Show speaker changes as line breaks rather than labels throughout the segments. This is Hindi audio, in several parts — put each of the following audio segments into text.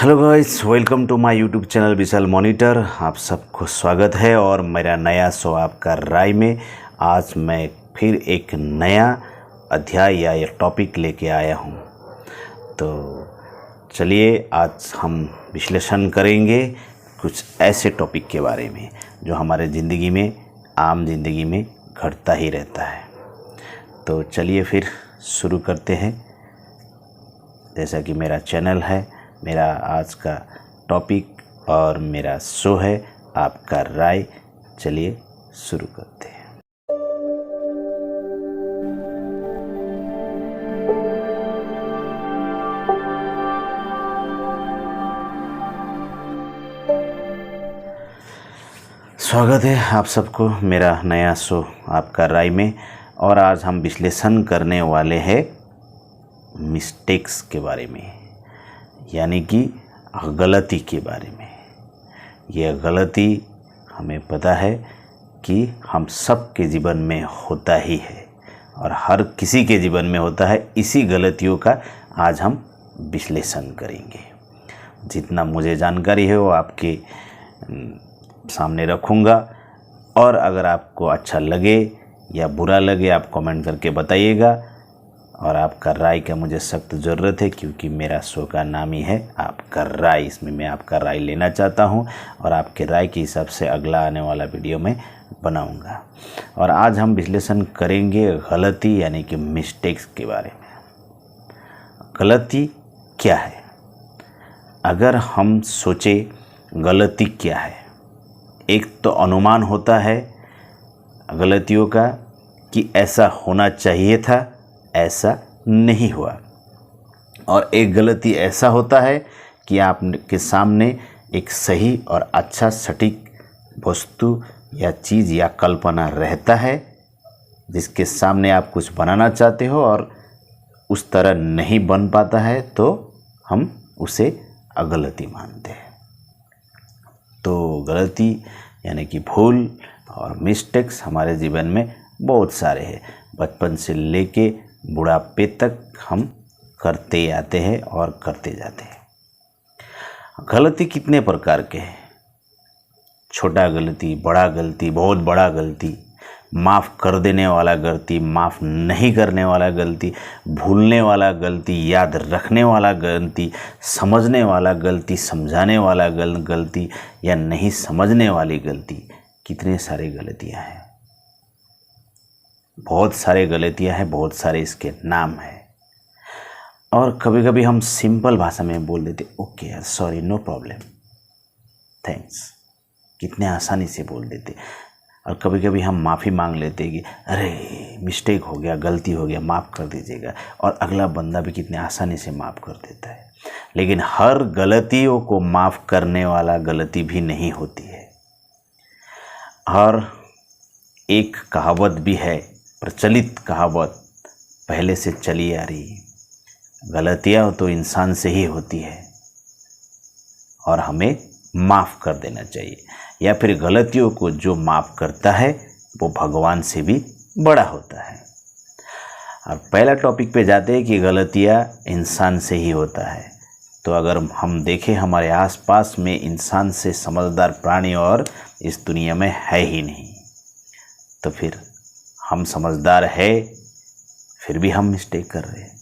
Hello guys, welcome to my YouTube channel Vishal monitor. आप सबको स्वागत है और मेरा नया शो आपका राय में आज मैं फिर एक नया अध्याय या एक टॉपिक लेके आया हूँ। तो चलिए आज हम विश्लेषण करेंगे कुछ ऐसे टॉपिक के बारे में जो हमारे ज़िंदगी में आम ज़िंदगी में घटता ही रहता है। तो चलिए फिर शुरू करते हैं। जैसा कि मेरा चैनल है, मेरा आज का टॉपिक और मेरा शो है आपका राय। चलिए शुरू करते हैं। स्वागत है आप सबको मेरा नया शो आपका राय में। और आज हम विश्लेषण करने वाले हैं मिस्टेक्स के बारे में, यानी कि गलती के बारे में। यह गलती हमें पता है कि हम सब के जीवन में होता ही है और हर किसी के जीवन में होता है। इसी गलतियों का आज हम विश्लेषण करेंगे। जितना मुझे जानकारी है वो आपके सामने रखूँगा और अगर आपको अच्छा लगे या बुरा लगे आप कमेंट करके बताइएगा। और आपका राय का मुझे सख्त ज़रूरत है क्योंकि मेरा शो का नाम ही है आपका राय। इसमें मैं आपका राय लेना चाहता हूं और आपके राय के हिसाब से अगला आने वाला वीडियो मैं बनाऊंगा। और आज हम विश्लेषण करेंगे गलती यानी कि मिस्टेक्स के बारे में। गलती क्या है? अगर हम सोचें गलती क्या है, एक तो अनुमान होता है गलतियों का कि ऐसा होना चाहिए था, ऐसा नहीं हुआ। और एक गलती ऐसा होता है कि आपके सामने एक सही और अच्छा सटीक वस्तु या चीज़ या कल्पना रहता है जिसके सामने आप कुछ बनाना चाहते हो और उस तरह नहीं बन पाता है तो हम उसे गलती मानते हैं। तो गलती यानी कि भूल और मिस्टेक्स हमारे जीवन में बहुत सारे हैं। बचपन से लेके बुढ़ापे तक हम करते आते हैं और करते जाते हैं। गलती कितने प्रकार के हैं? छोटा गलती, बड़ा गलती, बहुत बड़ा गलती, माफ़ कर देने वाला गलती, माफ़ नहीं करने वाला गलती, भूलने वाला गलती, याद रखने वाला गलती, समझने वाला गलती, समझाने वाला गलती या नहीं समझने वाली गलती। कितने सारे गलतियां हैं, बहुत सारे गलतियां हैं, बहुत सारे इसके नाम हैं। और कभी कभी हम सिंपल भाषा में बोल देते ओके यार, सॉरी, नो प्रॉब्लम, थैंक्स, कितने आसानी से बोल देते। और कभी कभी हम माफ़ी मांग लेते कि अरे मिस्टेक हो गया, गलती हो गया, माफ़ कर दीजिएगा, और अगला बंदा भी कितने आसानी से माफ़ कर देता है। लेकिन हर गलतियों को माफ़ करने वाला गलती भी नहीं होती है। और एक कहावत भी है, प्रचलित कहावत पहले से चली आ रही, गलतियाँ तो इंसान से ही होती है और हमें माफ़ कर देना चाहिए। या फिर गलतियों को जो माफ़ करता है वो भगवान से भी बड़ा होता है। और पहला टॉपिक पे जाते हैं कि गलतियाँ इंसान से ही होता है। तो अगर हम देखें हमारे आसपास में इंसान से समझदार प्राणी और इस दुनिया में है ही नहीं। तो फिर हम समझदार है फिर भी हम मिस्टेक कर रहे हैं।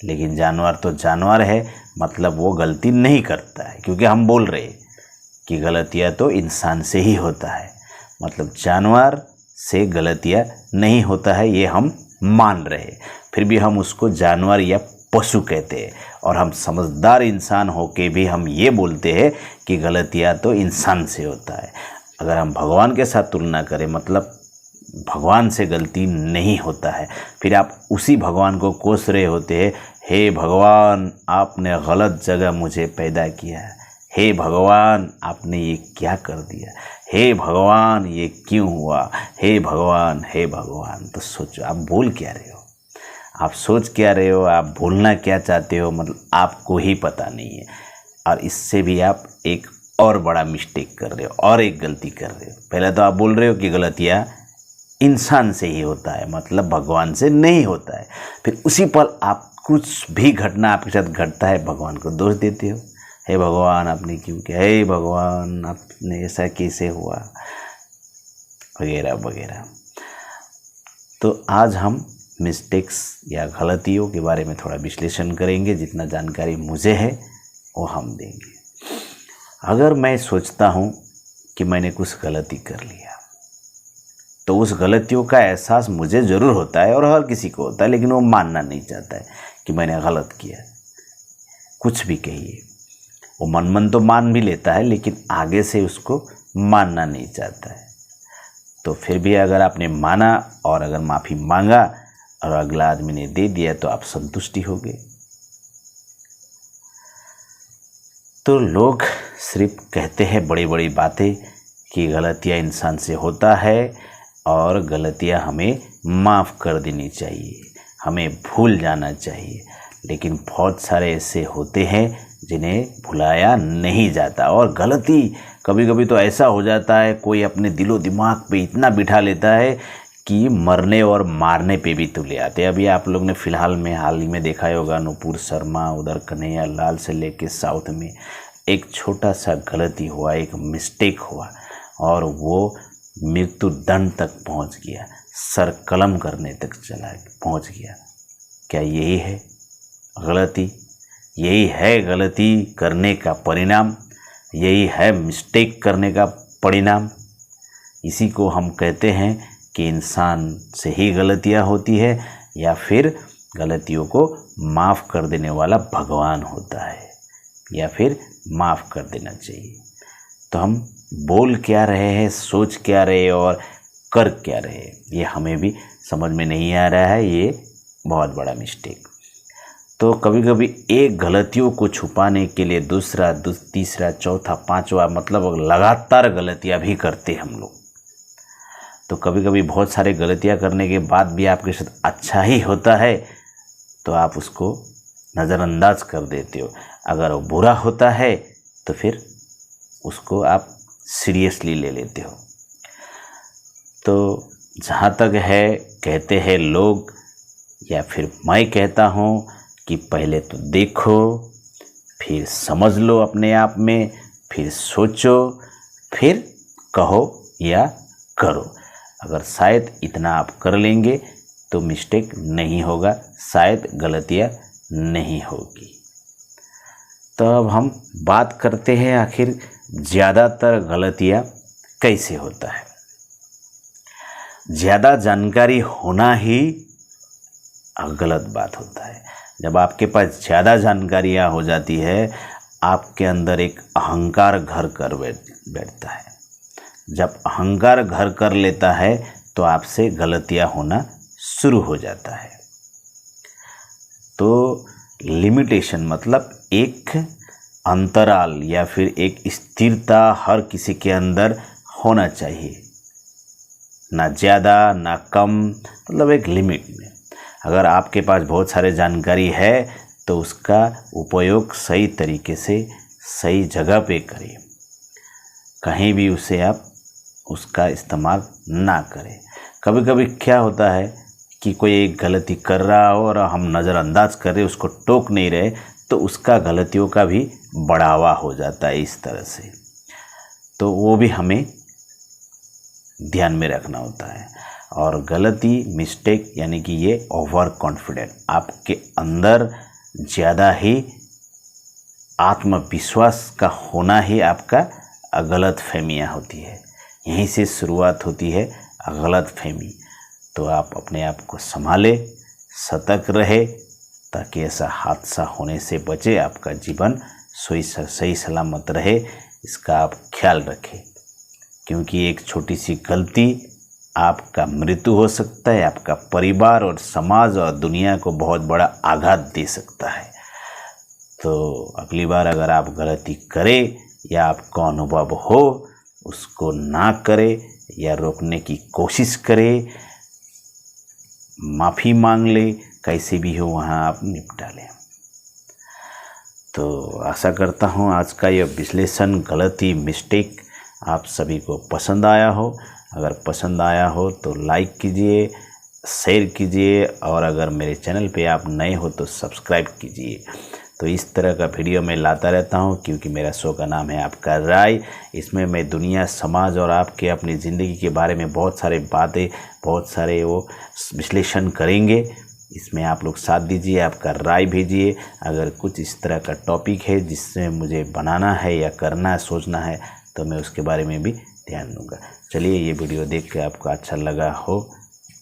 लेकिन जानवर तो जानवर है, मतलब वो गलती नहीं करता है, क्योंकि हम बोल रहे हैं कि गलतियाँ तो इंसान से ही होता है, मतलब जानवर से गलतियाँ नहीं होता है, ये हम मान रहे हैं। फिर भी हम उसको जानवर या पशु कहते हैं। और हम समझदार इंसान होके भी हम ये बोलते हैं कि गलतियाँ तो इंसान से होता है। अगर हम भगवान के साथ तुलना करें, मतलब भगवान से गलती नहीं होता है, फिर आप उसी भगवान को कोस रहे होते हैं, हे भगवान आपने गलत जगह मुझे पैदा किया, हे भगवान आपने ये क्या कर दिया, हे भगवान ये क्यों हुआ, हे भगवान, हे भगवान। तो सोचो आप बोल क्या रहे हो, आप सोच क्या रहे हो, आप भूलना क्या चाहते हो, मतलब आपको ही पता नहीं है। और इससे भी आप एक और बड़ा मिस्टेक कर रहे हो और एक गलती कर रहे हो। पहले तो आप बोल रहे हो कि गलतियाँ इंसान से ही होता है, मतलब भगवान से नहीं होता है। फिर उसी पल आप कुछ भी घटना आपके साथ घटता है भगवान को दोष देते हो, हे भगवान आपने क्यों किया, हे भगवान आपने ऐसा कैसे हुआ, वगैरह वगैरह। तो आज हम मिस्टेक्स या गलतियों के बारे में थोड़ा विश्लेषण करेंगे। जितना जानकारी मुझे है वो हम देंगे। अगर मैं सोचता हूँ कि मैंने कुछ गलती कर लिया तो उस गलतियों का एहसास मुझे ज़रूर होता है और हर किसी को होता है, लेकिन वो मानना नहीं चाहता है कि मैंने गलत किया। कुछ भी कहिए, वो मन तो मान भी लेता है लेकिन आगे से उसको मानना नहीं चाहता है। तो फिर भी अगर आपने माना और अगर माफ़ी मांगा और अगला आदमी ने दे दिया तो आप संतुष्टि हो गए। तो लोग सिर्फ कहते हैं बड़ी बड़ी बातें कि गलतियाँ इंसान से होता है और गलतियाँ हमें माफ़ कर देनी चाहिए, हमें भूल जाना चाहिए, लेकिन बहुत सारे ऐसे होते हैं जिन्हें भुलाया नहीं जाता। और गलती कभी कभी तो ऐसा हो जाता है, कोई अपने दिलो दिमाग पे इतना बिठा लेता है कि मरने और मारने पे भी तुले आते हैं। अभी आप लोग ने फ़िलहाल में हाल ही में देखा होगा, नुपुर शर्मा, उधर कन्हैया लाल से लेके साउथ में एक छोटा सा गलती हुआ, एक मिस्टेक हुआ और वो मृत्यु दंड तक पहुंच गया, सर कलम करने तक पहुंच गया। क्या यही है गलती? यही है गलती करने का परिणाम? यही है मिस्टेक करने का परिणाम? इसी को हम कहते हैं कि इंसान से ही गलतियां होती है या फिर गलतियों को माफ़ कर देने वाला भगवान होता है, या फिर माफ़ कर देना चाहिए। तो हम बोल क्या रहे हैं, सोच क्या रहे और कर क्या रहे, ये हमें भी समझ में नहीं आ रहा है। ये बहुत बड़ा मिस्टेक। तो कभी कभी एक गलतियों को छुपाने के लिए दूसरा, तीसरा, चौथा, पांचवा, मतलब लगातार गलतियां भी करते हम लोग। तो कभी कभी बहुत सारे गलतियां करने के बाद भी आपके साथ अच्छा ही होता है तो आप उसको नज़रअंदाज कर देते हो। अगर वो बुरा होता है तो फिर उसको आप सीरियसली ले लेते हो। तो जहाँ तक है, कहते हैं लोग या फिर मैं कहता हूँ कि पहले तो देखो, फिर समझ लो अपने आप में, फिर सोचो, फिर कहो या करो। अगर शायद इतना आप कर लेंगे तो मिस्टेक नहीं होगा, शायद गलतियाँ नहीं होगी। तो अब हम बात करते हैं आखिर ज़्यादातर गलतियाँ कैसे होता है। ज़्यादा जानकारी होना ही गलत बात होता है। जब आपके पास ज़्यादा जानकारियाँ हो जाती है, आपके अंदर एक अहंकार घर कर बैठता है। जब अहंकार घर कर लेता है तो आपसे गलतियाँ होना शुरू हो जाता है। तो लिमिटेशन मतलब एक अंतराल या फिर एक स्थिरता हर किसी के अंदर होना चाहिए, ना ज़्यादा ना कम, मतलब एक लिमिट में। अगर आपके पास बहुत सारे जानकारी है तो उसका उपयोग सही तरीके से सही जगह पे करिए, कहीं भी उसे आप उसका इस्तेमाल ना करें। कभी कभी क्या होता है कि कोई एक गलती कर रहा हो और हम नज़रअंदाज कर रहे, उसको टोक नहीं रहे, तो उसका गलतियों का भी बढ़ावा हो जाता है इस तरह से। तो वो भी हमें ध्यान में रखना होता है। और गलती, मिस्टेक यानी कि ये ओवर कॉन्फिडेंट, आपके अंदर ज़्यादा ही आत्मविश्वास का होना ही आपका गलत फहमियाँ होती है। यहीं से शुरुआत होती है गलत फहमी। तो आप अपने आप को संभाले, सतर्क रहे ताकि ऐसा हादसा होने से बचे, आपका जीवन सही सलामत रहे, इसका आप ख्याल रखें। क्योंकि एक छोटी सी गलती आपका मृत्यु हो सकता है, आपका परिवार और समाज और दुनिया को बहुत बड़ा आघात दे सकता है। तो अगली बार अगर आप गलती करें या आपको अनुभव हो, उसको ना करें या रोकने की कोशिश करें, माफ़ी मांग ले, कैसे भी हो वहाँ आप निपटा लें। तो आशा करता हूँ आज का यह विश्लेषण, गलती, मिस्टेक आप सभी को पसंद आया हो। अगर पसंद आया हो तो लाइक कीजिए, शेयर कीजिए और अगर मेरे चैनल पे आप नए हो तो सब्सक्राइब कीजिए तो इस तरह का वीडियो मैं लाता रहता हूँ, क्योंकि मेरा शो का नाम है आपका राय। इसमें मैं दुनिया, समाज और आपके अपनी ज़िंदगी के बारे में बहुत सारे बातें, बहुत सारे वो विश्लेषण करेंगे। इसमें आप लोग साथ दीजिए, आपका राय भेजिए। अगर कुछ इस तरह का टॉपिक है जिससे मुझे बनाना है या करना है, सोचना है, तो मैं उसके बारे में भी ध्यान दूँगा। चलिए, ये वीडियो देख के आपको अच्छा लगा हो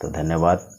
तो धन्यवाद।